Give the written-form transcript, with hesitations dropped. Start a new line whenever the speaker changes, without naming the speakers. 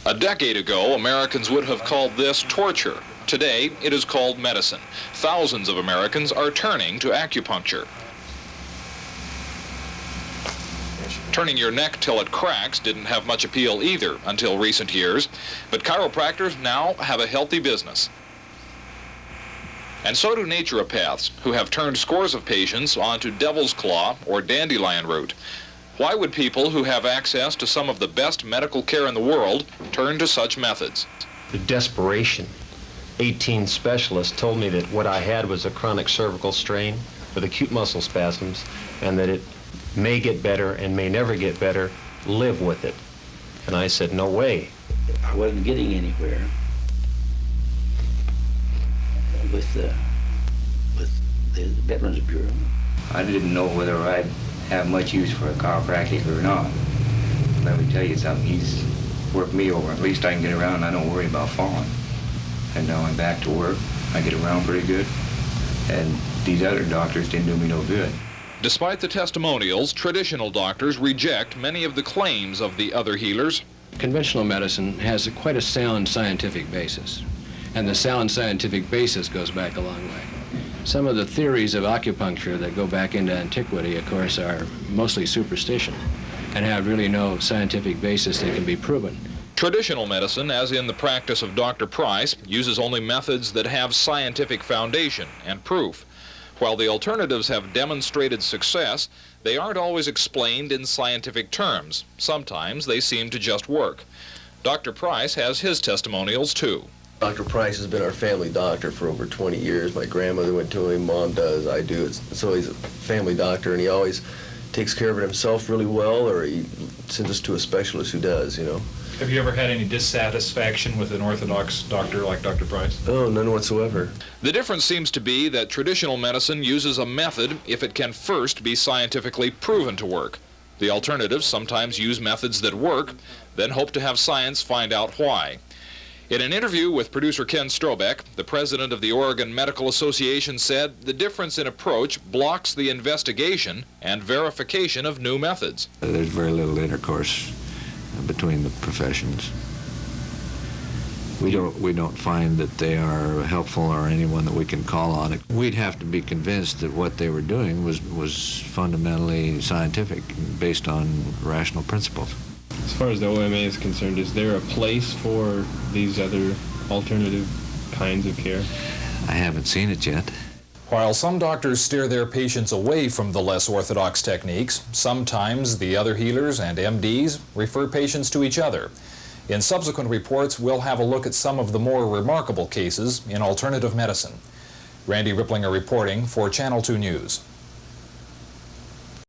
A decade ago, Americans would have called this torture. Today, it is called medicine. Thousands of Americans are turning to acupuncture. Turning your neck till it cracks didn't have much appeal either until recent years, but chiropractors now have a healthy business. And so do naturopaths, who have turned scores of patients onto devil's claw or dandelion root. Why would people who have access to some of the best medical care in the world turn to such methods?
The desperation. 18 specialists told me that what I had was a chronic cervical strain with acute muscle spasms, and that it may get better and may never get better. Live with it. And I said, no way.
I wasn't getting anywhere with the Veterans Bureau.
I didn't know whether I'd have much use for a chiropractic or not. Let me tell you something, he's worked me over. At least I can get around and I don't worry about falling. And now I'm back to work. I get around pretty good. And these other doctors didn't do me no good.
Despite the testimonials, traditional doctors reject many of the claims of the other healers.
Conventional medicine has quite a sound scientific basis, and the sound scientific basis goes back a long way. Some of the theories of acupuncture that go back into antiquity, of course, are mostly superstition and have really no scientific basis that can be proven.
Traditional medicine, as in the practice of Dr. Price, uses only methods that have scientific foundation and proof. While the alternatives have demonstrated success, they aren't always explained in scientific terms. Sometimes they seem to just work. Dr. Price has his testimonials too.
Dr. Price has been our family doctor for over 20 years. My grandmother went to him, Mom does, I do. So he's a family doctor, and he always takes care of it himself really well, or he sends us to a specialist who does, you know.
Have you ever had any dissatisfaction with an orthodox doctor like Dr. Price?
Oh, none whatsoever.
The difference seems to be that traditional medicine uses a method if it can first be scientifically proven to work. The alternatives sometimes use methods that work, then hope to have science find out why. In an interview with producer Ken Strobeck, the president of the Oregon Medical Association said the difference in approach blocks the investigation and verification of new methods.
There's very little intercourse between the professions. We don't find that they are helpful or anyone that we can call on. We'd have to be convinced that what they were doing was fundamentally scientific, based on rational principles.
As far as the OMA is concerned, is there a place for these other alternative kinds of care?
I haven't seen it yet.
While some doctors steer their patients away from the less orthodox techniques, sometimes the other healers and MDs refer patients to each other. In subsequent reports, we'll have a look at some of the more remarkable cases in alternative medicine. Randy Ripplinger reporting for Channel 2 News.